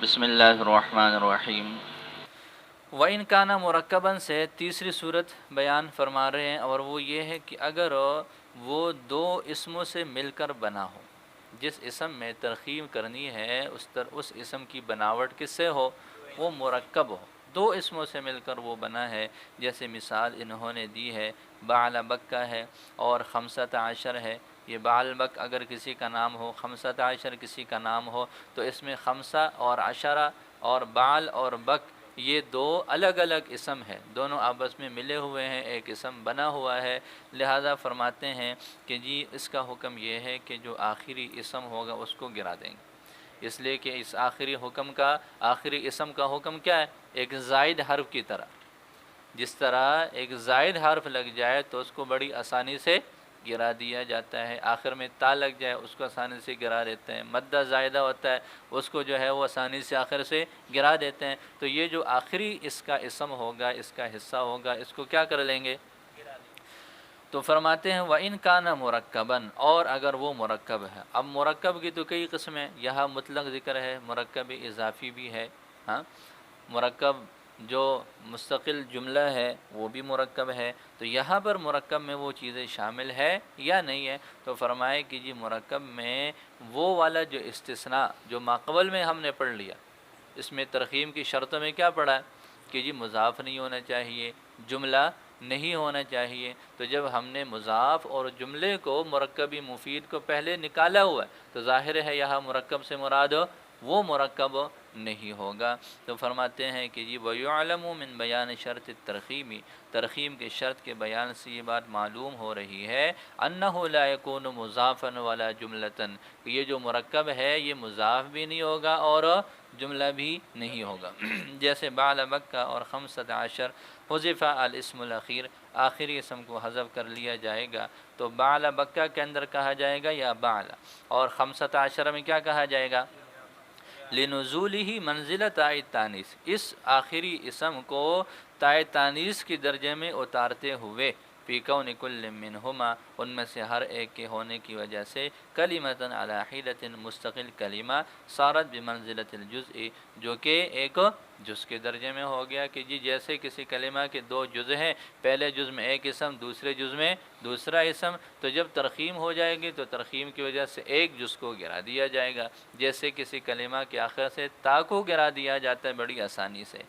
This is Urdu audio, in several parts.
بسم اللہ الرحمن الرحیم۔ وَإِنْ كَانَ مُرَكَّبًا سے تیسری صورت بیان فرما رہے ہیں، اور وہ یہ ہے کہ اگر وہ دو اسموں سے مل کر بنا ہو، جس اسم میں ترخیم کرنی ہے اس اسم کی بناوٹ کس سے ہو؟ وہ مرکب ہو، دو اسموں سے مل کر وہ بنا ہے۔ جیسے مثال انہوں نے دی ہے، بعل بکہ ہے اور خمسۃ عشر ہے۔ یہ بعل بک اگر کسی کا نام ہو، خمسۃ عشر کسی کا نام ہو، تو اس میں خمسہ اور عشرہ اور بعل اور بک یہ دو الگ الگ اسم ہے، دونوں آپس میں ملے ہوئے ہیں، ایک اسم بنا ہوا ہے۔ لہذا فرماتے ہیں کہ جی اس کا حکم یہ ہے کہ جو آخری اسم ہوگا اس کو گرا دیں گے، اس لیے کہ اس آخری اسم کا حکم کیا ہے؟ ایک زائد حرف کی طرح، جس طرح ایک زائد حرف لگ جائے تو اس کو بڑی آسانی سے گرا دیا جاتا ہے، آخر میں تا لگ جائے اس کو آسانی سے گرا دیتے ہیں، مدہ زائدہ ہوتا ہے اس کو جو ہے وہ آسانی سے آخر سے گرا دیتے ہیں۔ تو یہ جو آخری اس کا اسم ہوگا، اس کا حصہ ہوگا، اس کو کیا کر لیں گے؟ تو فرماتے ہیں وَإِنْ كَانَ مُرَكَّبًا، اور اگر وہ مرکب ہے۔ اب مرکب کی تو کئی قسمیں، یہاں مطلق ذکر ہے، مرکب اضافی بھی ہے۔ ہاں، مرکب جو مستقل جملہ ہے وہ بھی مرکب ہے، تو یہاں پر مرکب میں وہ چیزیں شامل ہے یا نہیں ہے؟ تو فرمائے کہ جی مرکب میں وہ والا جو استثناء جو ماقبل میں ہم نے پڑھ لیا، اس میں ترخیم کی شرطوں میں کیا پڑھا کہ جی مضاف نہیں ہونا چاہیے، جملہ نہیں ہونا چاہیے۔ تو جب ہم نے مضاف اور جملے کو مرکبی مفید کو پہلے نکالا ہوا ہے تو ظاہر ہے یہاں مرکب سے مراد وہ مرکب نہیں ہوگا۔ تو فرماتے ہیں کہ جی وَيُعْلَمُ مِن بیان شرط الترخیم، ترخیم کے شرط کے بیان سے یہ بات معلوم ہو رہی ہے أَنَّهُ لَا يَكُونُ مُضَافًا وَلَا جُمْلَةً، کہ یہ جو مرکب ہے یہ مضاف بھی نہیں ہوگا اور جملہ بھی نہیں ہوگا۔ جیسے بعل مکہ اور خمسۃ عشر، حذف الاسم الاخیر، آخری اسم کو حذف کر لیا جائے گا تو بعل بکہ کے اندر کہا جائے گا یا بعل، اور خمسۃ عشر میں کیا کہا جائے گا؟ لنزولہ منزلۃ التانیث، اس آخری اسم کو تائے تانیث کی درجے میں اتارتے ہوئے، فی کون کل منہما، ان میں سے ہر ایک کے ہونے کی وجہ سے، کلمۃ علی حیدۃ، مستقل کلمہ، صارت بمنزلۃ الجزء، جو کہ ایک جز کے درجے میں ہو گیا کہ جی جیسے کسی کلمہ کے دو جز ہیں، پہلے جز میں ایک اسم، دوسرے جز میں دوسرا اسم، تو جب ترخیم ہو جائے گی تو ترخیم کی وجہ سے ایک جز کو گرا دیا جائے گا، جیسے کسی کلمہ کے آخر سے تا کو گرا دیا جاتا ہے بڑی آسانی سے۔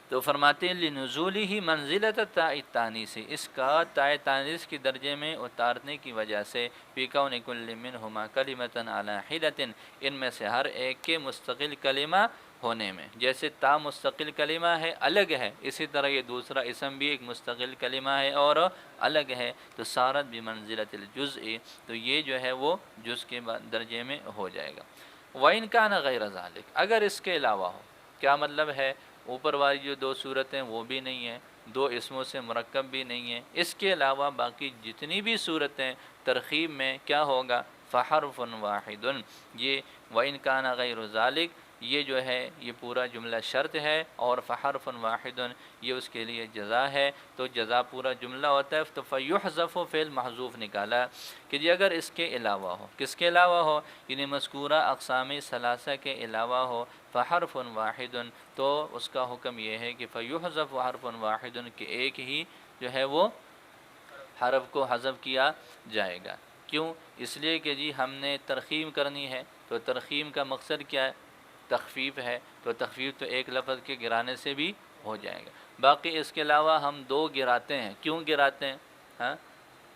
تو فرماتے ہیں لنزولہ منزلۃ التاء التانیث، اس کا تاء تانیث کی درجے میں اتارنے کی وجہ سے، فی کون کل منہما کلمۃ علی حدۃ، ان میں سے ہر ایک کے مستقل کلمہ ہونے میں، جیسے تا مستقل کلمہ ہے الگ ہے، اسی طرح یہ دوسرا اسم بھی ایک مستقل کلمہ ہے اور الگ ہے، تو صارت بمنزلۃ الجزء، تو یہ جو ہے وہ جز کے درجے میں ہو جائے گا۔ وَإِنْ كَانَ غَيْرَ ذَلِكَ، اگر اس کے علاوہ ہو، کیا مطلب ہے؟ اوپر والی جو دو صورتیں وہ بھی نہیں ہیں، دو اسموں سے مرکب بھی نہیں ہیں، اس کے علاوہ باقی جتنی بھی صورتیں ترخیم میں کیا ہوگا؟ فحرف واحد، یہ وَإِنْ كَانَ غَيْرُ ذَلِكَ یہ جو ہے یہ پورا جملہ شرط ہے، اور فحرف واحد یہ اس کے لیے جزا ہے، تو جزا پورا جملہ ہوتا ہے، تو فیحذف فعل محذوف نکالا کہ جی اگر اس کے علاوہ ہو، کس کے علاوہ ہو؟ یعنی مذکورہ اقسام ثلاثہ کے علاوہ ہو، فحرف واحد، تو اس کا حکم یہ ہے کہ فیحذف حرف واحد، کہ ایک ہی جو ہے وہ حرف کو حذف کیا جائے گا۔ کیوں؟ اس لیے کہ جی ہم نے ترخیم کرنی ہے، تو ترخیم کا مقصد کیا ہے؟ تخفیف ہے، تو تخفیف تو ایک لفظ کے گرانے سے بھی ہو جائے گا۔ باقی اس کے علاوہ ہم دو گراتے ہیں، کیوں گراتے ہیں؟ ہاں،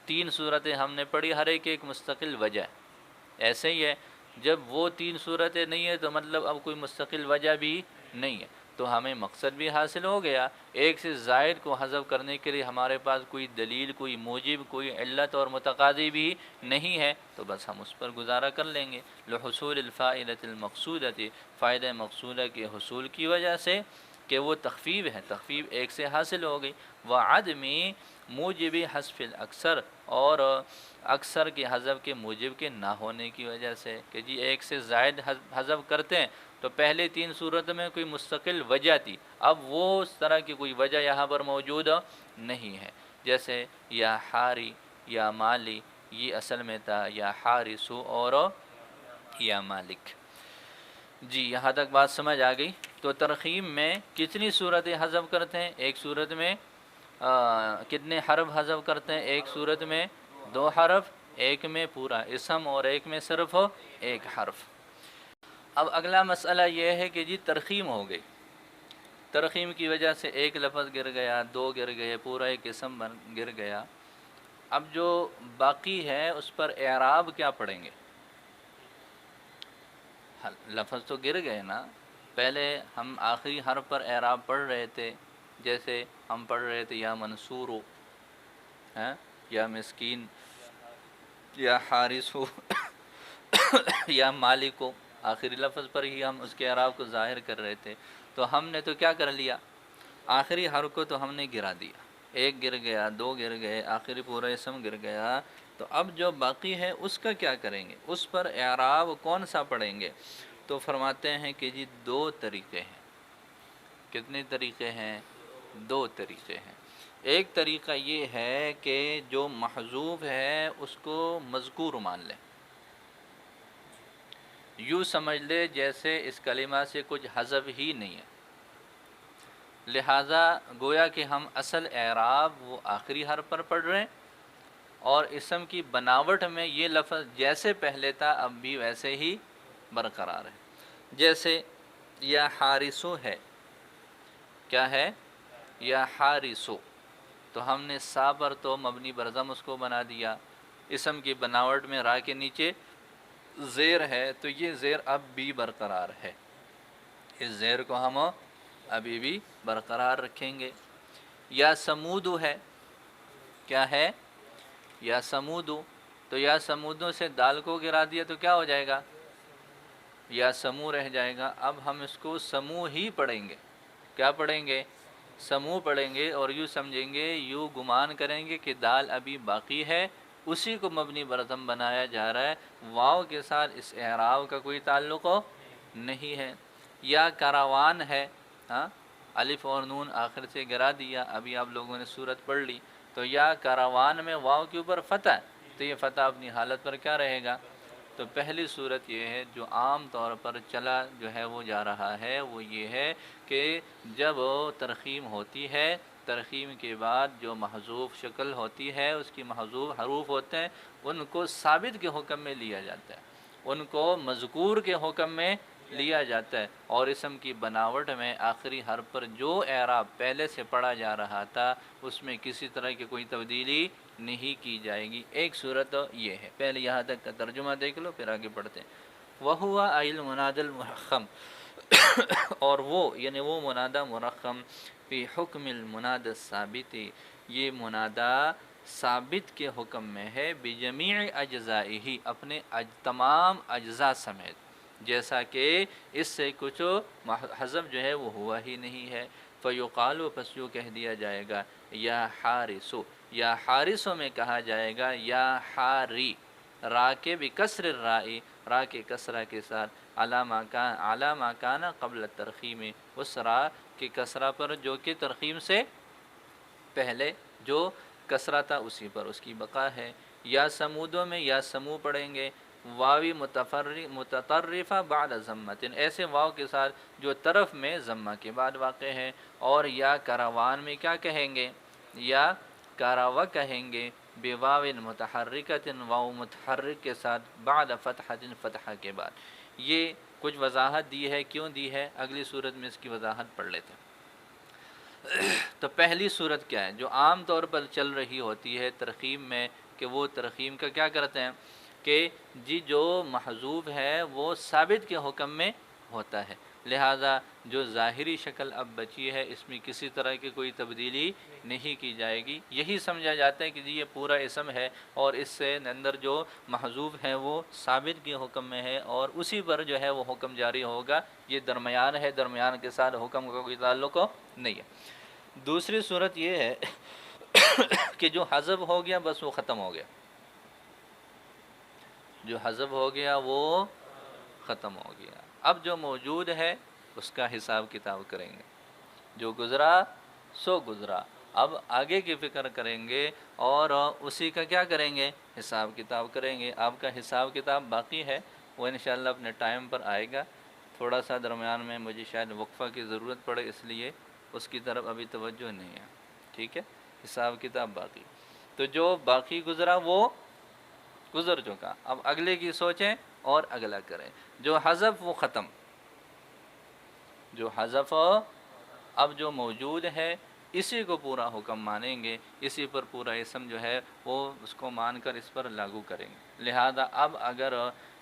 تین صورتیں ہم نے پڑھی، ہر ایک مستقل وجہ ہے۔ ایسے ہی ہے، جب وہ تین صورتیں نہیں ہیں تو مطلب اب کوئی مستقل وجہ بھی نہیں ہے، تو ہمیں مقصد بھی حاصل ہو گیا۔ ایک سے زائد کو حذف کرنے کے لیے ہمارے پاس کوئی دلیل، کوئی موجب، کوئی علت اور متقاضی بھی نہیں ہے، تو بس ہم اس پر گزارا کر لیں گے۔ لحصول الفائدۃ المقصودۃ، فائدہ مقصودہ کے حصول کی وجہ سے کہ وہ تخفیف ہے، تخفیف ایک سے حاصل ہو گئی۔ وعدم موجب حذف الاکثر، اور اکثر کے حذف کے موجب کے نہ ہونے کی وجہ سے کہ جی ایک سے زائد حذف کرتے ہیں تو پہلے تین صورت میں کوئی مستقل وجہ تھی، اب وہ اس طرح کی کوئی وجہ یہاں پر موجود نہیں ہے، جیسے یا حاری یا مالی، یہ اصل میں تھا یا حارسو اور یا مالک۔ جی یہاں تک بات سمجھ آ گئی۔ تو ترخیم میں کتنی صورتیں حذف کرتے ہیں؟ ایک صورت میں کتنے حرف حذف کرتے ہیں؟ ایک صورت میں 2 حرف، ایک میں پورا اسم اور ایک میں صرف ایک حرف۔ اب اگلا مسئلہ یہ ہے کہ جی ترخیم ہو گئی، ترخیم کی وجہ سے ایک لفظ گر گیا، 2 گر گئے، پورا ایک اسم گر گیا۔ اب جو باقی ہے اس پر اعراب کیا پڑھیں گے؟ لفظ تو گر گئے نا، پہلے ہم آخری حرف پر اعراب پڑھ رہے تھے، جیسے ہم پڑھ رہے تھے یا منصور ہو، یا مسکین، یا حارث ہو یا مالک ہو، آخری لفظ پر ہی ہم اس کے اعراب کو ظاہر کر رہے تھے۔ تو ہم نے تو کیا کر لیا، آخری حرف کو تو ہم نے گرا دیا، ایک گر گیا، 2 گر گئے، آخری پورا اسم گر گیا۔ تو اب جو باقی ہے اس کا کیا کریں گے، اس پر اعراب کون سا پڑھیں گے؟ تو فرماتے ہیں کہ جی 2 طریقے ہیں۔ کتنے طریقے ہیں؟ 2 طریقے ہیں۔ ایک طریقہ یہ ہے کہ جو محذوف ہے اس کو مذکور مان لیں، یوں سمجھ لے جیسے اس کلمہ سے کچھ حذف ہی نہیں ہے، لہٰذا گویا کہ ہم اصل اعراب وہ آخری حرف پر پڑھ رہے ہیں، اور اسم کی بناوٹ میں یہ لفظ جیسے پہلے تھا اب بھی ویسے ہی برقرار ہے۔ جیسے یا حارثو ہے، کیا ہے؟ یا حارثو، تو ہم نے سا پر تو مبنی برضم اس کو بنا دیا، اسم کی بناوٹ میں را کے نیچے زیر ہے، تو یہ زیر اب بھی برقرار ہے، اس زیر کو ہم ابھی بھی برقرار رکھیں گے۔ یا سمودو ہے، کیا ہے؟ یا سمودو، تو یا سمودو سے دال کو گرا دیا تو کیا ہو جائے گا؟ یا سمو رہ جائے گا۔ اب ہم اس کو سمو ہی پڑھیں گے، کیا پڑھیں گے؟ سمو پڑھیں گے، اور یوں سمجھیں گے، یوں گمان کریں گے کہ دال ابھی باقی ہے، اسی کو مبنی برضم بنایا جا رہا ہے، واو کے ساتھ اس اعراب کا کوئی تعلق نہیں ہے۔ یا کاروان ہے، الف اور نون آخر سے گرا دیا، ابھی آپ لوگوں نے صورت پڑھ لی، تو یا کاروان میں واو کے اوپر فتح، تو یہ فتح اپنی حالت پر کیا رہے گا؟ تو پہلی صورت یہ ہے جو عام طور پر چلا جو ہے وہ جا رہا ہے، وہ یہ ہے کہ جب ترخیم ہوتی ہے، ترخیم کے بعد جو محذوف شکل ہوتی ہے، اس کی محذوف حروف ہوتے ہیں، ان کو ثابت کے حکم میں لیا جاتا ہے، ان کو مذکور کے حکم میں لیا جاتا ہے، اور اسم کی بناوٹ میں آخری حرف پر جو اعراب پہلے سے پڑھا جا رہا تھا اس میں کسی طرح کی کوئی تبدیلی نہیں کی جائے گی۔ ایک صورت یہ ہے، پہلے یہاں تک کا ترجمہ دیکھ لو پھر آگے پڑھتے ہیں۔ وَهُوَ أَيْ الْمُنَادَى الْمُرَخَّمُ، اور وہ یعنی وہ منادہ مرخم، فی حکم المنادى الثابت، یہ منادہ ثابت کے حکم میں ہے، بجمیع اجزائہ، اپنے تمام اجزاء سمیت، جیسا کہ اس سے کچھ حذف جو ہے وہ ہوا ہی نہیں ہے۔ فیقال، پس یوں کہہ دیا جائے گا، یا حارثو، یا حارثوں میں کہا جائے گا، یا حاری، را کے بکسر الرائی، را کے کسرہ کے ساتھ، علی ما کان قبل ترخیم، اس را کے کسرہ پر جو کہ ترخیم سے پہلے جو کسرہ تھا اسی پر اس کی بقا ہے۔ یا سمودوں میں یا سمو پڑھیں گے، واوی متطرفہ بعد ضمۃ، ایسے واو کے ساتھ جو طرف میں ضمہ کے بعد واقع ہے۔ اور یا کاروان میں کیا کہیں گے؟ یا کاراوا کہیں گے، بواو متحرکۃ، واو متحرک کے ساتھ، بعد فتحۃ، فتحہ کے بعد۔ یہ کچھ وضاحت دی ہے، کیوں دی ہے؟ اگلی صورت میں اس کی وضاحت پڑھ لیتے ہیں۔ تو پہلی صورت کیا ہے جو عام طور پر چل رہی ہوتی ہے ترخیم میں، کہ وہ ترخیم کا کیا کرتے ہیں کہ جی جو محذوف ہے وہ ثابت کے حکم میں ہوتا ہے، لہٰذا جو ظاہری شکل اب بچی ہے اس میں کسی طرح کی کوئی تبدیلی نہیں کی جائے گی، یہی سمجھا جاتا ہے کہ جی یہ پورا اسم ہے اور اس سے اندر جو محذوف ہے وہ ثابت کے حکم میں ہے اور اسی پر جو ہے وہ حکم جاری ہوگا، یہ درمیان ہے، درمیان کے ساتھ حکم کا کوئی تعلق نہیں ہے۔ دوسری صورت یہ ہے کہ جو حذف ہو گیا بس وہ ختم ہو گیا، جو حذف ہو گیا وہ ختم ہو گیا، اب جو موجود ہے اس کا حساب کتاب کریں گے، جو گزرا سو گزرا، اب آگے کی فکر کریں گے اور اسی کا کیا کریں گے؟ حساب کتاب کریں گے۔ آپ کا حساب کتاب باقی ہے، وہ انشاءاللہ اپنے ٹائم پر آئے گا، تھوڑا سا درمیان میں مجھے شاید وقفہ کی ضرورت پڑے، اس لیے اس کی طرف ابھی توجہ نہیں ہے، ٹھیک ہے، حساب کتاب باقی۔ تو جو باقی گزرا وہ گزر چکا، اب اگلے کی سوچیں اور اگلا کریں۔ جو حذف وہ ختم، جو حذف اب جو موجود ہے اسی کو پورا حکم مانیں گے، اسی پر پورا اسم جو ہے وہ اس کو مان کر اس پر لاگو کریں گے۔ لہذا اب اگر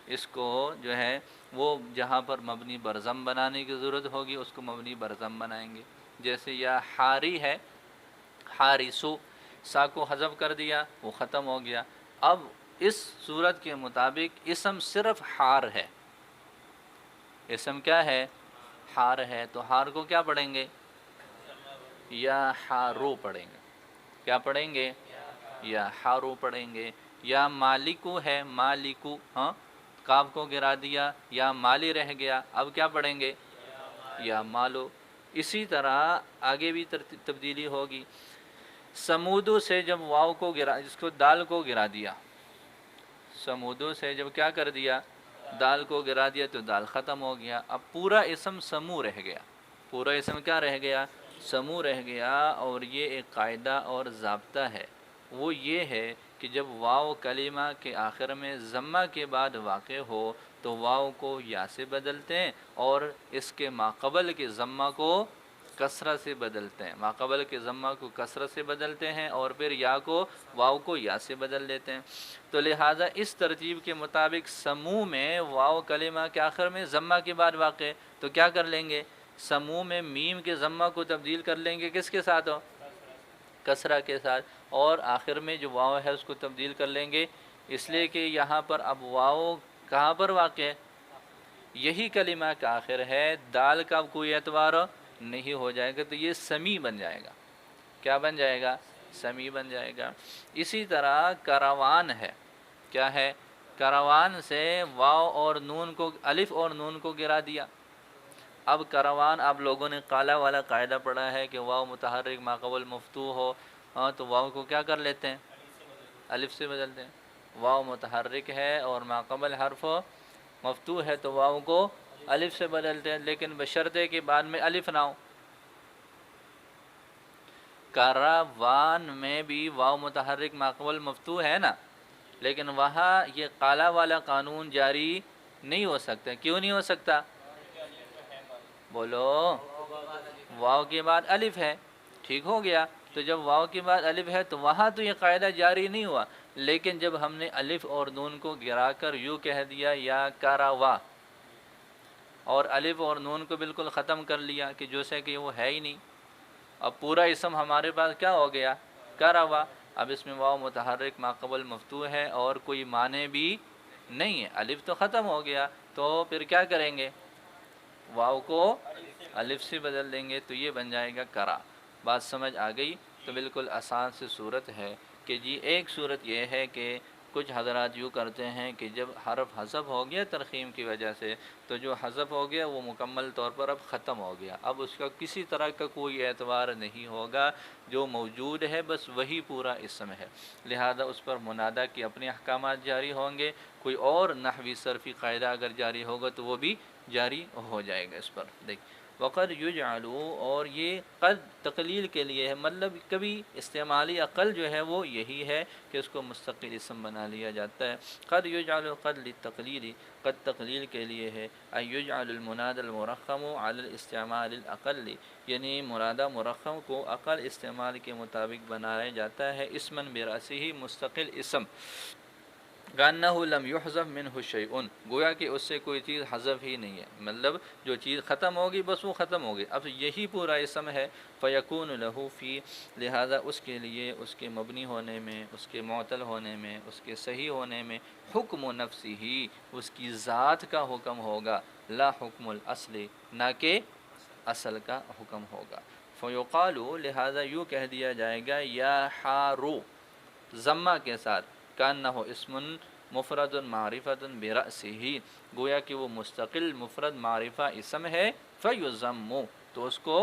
اس کو جو ہے وہ جہاں پر مبنی برضم بنانے کی ضرورت ہوگی اس کو مبنی برضم بنائیں گے، جیسے یا حاری ہے، حارسو، سا کو حذف کر دیا وہ ختم ہو گیا۔ اب اس صورت کے مطابق اسم صرف حار ہے، اسم کیا ہے؟ حار ہے، تو حار کو کیا پڑھیں گے؟ یا حارو پڑھیں گے، کیا پڑھیں گے؟ یا حارو پڑھیں گے۔ یا مالکو ہے، مالکو، ہاں کاف کو گرا دیا، یا مالی رہ گیا، اب کیا پڑھیں گے؟ یا مالو۔ اسی طرح آگے بھی تبدیلی ہوگی۔ سمودو سے جب واو کو گرا، جس کو دال کو گرا دیا، سمودو سے جب کیا کر دیا؟ دال کو گرا دیا تو دال ختم ہو گیا، اب پورا اسم سمو رہ گیا، پورا اسم کیا رہ گیا؟ سمو رہ گیا۔ اور یہ ایک قاعدہ اور ضابطہ ہے، وہ یہ ہے کہ جب واو کلمہ کے آخر میں ضمہ کے بعد واقع ہو تو واو کو یا سے بدلتے ہیں اور اس کے ماقبل کے ضمہ کو کسرہ سے بدلتے ہیں، ماقبل کے ضمہ کو کسرہ سے بدلتے ہیں اور پھر یا کو واو کو یا سے بدل دیتے ہیں۔ تو لہٰذا اس ترتیب کے مطابق سمو میں واو کلمہ کے آخر میں ضمہ کے بعد واقع، تو کیا کر لیں گے؟ سمو میں میم کے ضمہ کو تبدیل کر لیں گے، کس کے ساتھ ہو؟ کسرہ کے ساتھ، اور آخر میں جو واو ہے اس کو تبدیل کر لیں گے، اس لیے کہ یہاں پر اب واو کہاں پر واقع ہے؟ یہی کلمہ کا آخر ہے، دال کا کوئی اعتبار نہیں ہو جائے گا، تو یہ سمی بن جائے گا۔ کیا بن جائے گا؟ سمی بن جائے گا۔ اسی طرح کروان ہے، کیا ہے؟ کروان سے واو اور نون کو، الف اور نون کو گرا دیا۔ اب کروان آپ لوگوں نے قالا والا قاعدہ پڑھا ہے کہ واو متحرک ماقبل مفتوح ہو، ہاں تو واو کو کیا کر لیتے ہیں؟ الف سے بدلتے ہیں۔ واو متحرک ہے اور ماقبل حرف مفتوح ہے تو واو کو الف سے بدلتے ہیں، لیکن بشرطے کہ بعد میں الف نہ ہو۔ کروان میں بھی واو متحرک ماقبل مفتوح ہے نا، لیکن وہاں یہ قالا والا قانون جاری نہیں ہو سکتا۔ کیوں نہیں ہو سکتا؟ بولو، واو کے بعد الف ہے، ٹھیک ہو گیا، تو جب واو کے بعد الف ہے تو وہاں تو یہ قاعدہ جاری نہیں ہوا، لیکن جب ہم نے الف اور نون کو گرا کر یوں کہہ دیا یا کراوا، اور الف اور نون کو بالکل ختم کر لیا کہ جیسے کہ وہ ہے ہی نہیں، اب پورا اسم ہمارے پاس کیا ہو گیا؟ کراوا۔ اب اس میں واو متحرک ماقبل مفتوح ہے اور کوئی معنی بھی نہیں ہے، الف تو ختم ہو گیا، تو پھر کیا کریں گے؟ واو کو الف سے بدل دیں گے، تو یہ بن جائے گا کرا۔ بات سمجھ آ گئی؟ تو بالکل آسان سی صورت ہے کہ جی ایک صورت یہ ہے کہ کچھ حضرات یوں کرتے ہیں کہ جب حرف حذف ہو گیا ترخیم کی وجہ سے، تو جو حذف ہو گیا وہ مکمل طور پر اب ختم ہو گیا، اب اس کا کسی طرح کا کوئی اعتبار نہیں ہوگا، جو موجود ہے بس وہی پورا اسم ہے، لہذا اس پر منادہ کے اپنے احکامات جاری ہوں گے، کوئی اور نحوی صرفی قاعدہ اگر جاری ہوگا تو وہ بھی جاری ہو جائے گا اس پر۔ دیکھ وقد یجعلو، اور یہ قد تقلیل کے لیے ہے، مطلب کبھی استعمالی عقل جو ہے وہ یہی ہے کہ اس کو مستقل اسم بنا لیا جاتا ہے۔ قد یجعلو، قد للتقلیل، قد تقلیل کے لیے ہے، ای یجعل المنادى المرخم علی الاستعمال الاقل، یعنی منادہ مرخم کو عقل استعمال کے مطابق بنایا جاتا ہے، اسمن برأسہ، مستقل اسم، کأنہ لم یحذف منہ شیء، گویا کہ اس سے کوئی چیز حذف ہی نہیں ہے، مطلب جو چیز ختم ہوگی بس وہ ختم ہوگی، اب یہی پورا اسم ہے، فیکون لہ فی، لہذا اس کے لیے اس کے مبنی ہونے میں، اس کے معطل ہونے میں، اس کے صحیح ہونے میں حکم نفسی ہی، اس کی ذات کا حکم ہوگا، لا حکم الاصل، نہ کہ اصل کا حکم ہوگا۔ فیقال، لہذا یوں کہہ دیا جائے گا یا حارو، ضمہ کے ساتھ، کأنہ اسم مفرد معرفۃ برأسہ، گویا کہ وہ مستقل مفرد معرفہ اسم ہے، فیضم، تو اس کو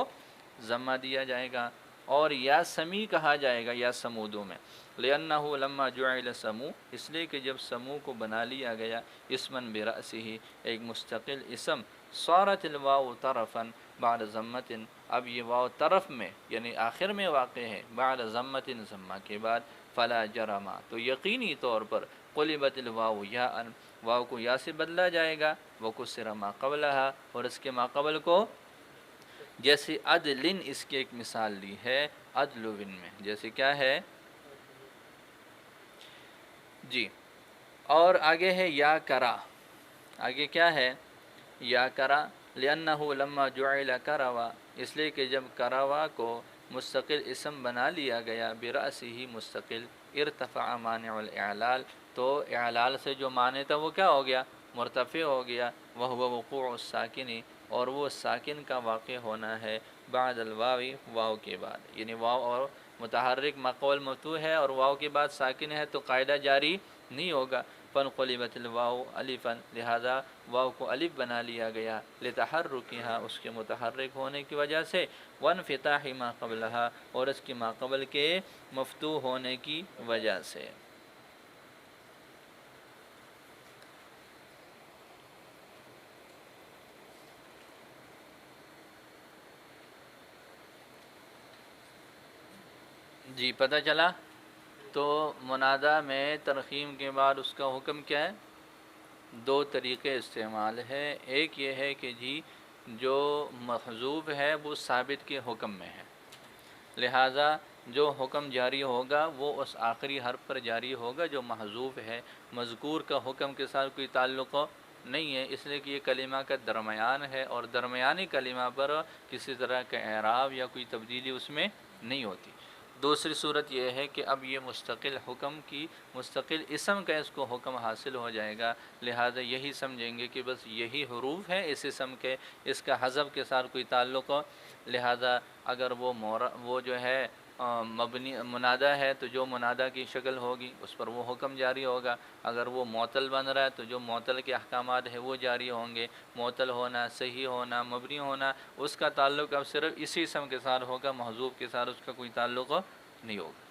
ضمہ دیا جائے گا، اور یا سمی کہا جائے گا یا سمودوں میں، لأنہ لما جعل سمو، اس لیے کہ جب سمو کو بنا لیا گیا اسمن برأسہ، ایک مستقل اسم، صارت الواو طرفا بعد ضمت، اب یہ واو طرف میں یعنی آخر میں واقع ہے، بعد ضمت ضمہ کے بعد، فلا جرما تو یقینی طور پر قلبت الواو یا ان، واو کو یا سے بدلا جائے گا، وکسر ما قبلہا اور اس کے ما قبل کو، جیسے عدلن اس کی ایک مثال لی ہے عدلون میں، جیسے کیا ہے جی، اور آگے ہے یا کرا، آگے کیا ہے یا کرا، لأنہ لما جعل کروا، اس لیے کہ جب کروا کو مستقل اسم بنا لیا گیا، برأسہ مستقل، ارتفع مانع الاعلال، تو اعلال سے جو معنی تھا وہ کیا ہو گیا، مرتفع ہو گیا، وہو وقوع الساکن، اور وہ ساکن کا واقع ہونا ہے، بعد الواوی واو کے بعد، یعنی واو اور متحرک مقول مفتوح ہے اور واو کے بعد ساکن ہے تو قاعدہ جاری نہیں ہوگا، فانقلبت الواو الفا، لہذا واو کو الف بنا لیا گیا، لتحرکہا اس کے متحرک ہونے کی وجہ سے، وانفتاح ما قبلہا اور اس کے ما قبل کے مفتوح ہونے کی وجہ سے۔ جی پتہ چلا؟ تو منادہ میں ترخیم کے بعد اس کا حکم کیا ہے؟ دو طریقے استعمال ہے، ایک یہ ہے کہ جی جو محذوف ہے وہ ثابت کے حکم میں ہے، لہٰذا جو حکم جاری ہوگا وہ اس آخری حرف پر جاری ہوگا جو محذوف ہے، مذکور کا حکم کے ساتھ کوئی تعلق نہیں ہے، اس لیے کہ یہ کلمہ کا درمیان ہے اور درمیانی کلمہ پر کسی طرح کا اعراب یا کوئی تبدیلی اس میں نہیں ہوتی۔ دوسری صورت یہ ہے کہ اب یہ مستقل حکم کی مستقل اسم کا اس کو حکم حاصل ہو جائے گا، لہذا یہی سمجھیں گے کہ بس یہی حروف ہیں اس اسم کے، اس کا حذف کے ساتھ کوئی تعلق ہو، لہذا اگر وہ جو ہے مبنی منادہ ہے تو جو منادہ کی شکل ہوگی اس پر وہ حکم جاری ہوگا، اگر وہ معطل بن رہا ہے تو جو معطل کے احکامات ہیں وہ جاری ہوں گے، معطل ہونا، صحیح ہونا، مبنی ہونا، اس کا تعلق اب صرف اسی اسم کے ساتھ ہوگا، محذوف کے ساتھ اس کا کوئی تعلق نہیں ہوگا۔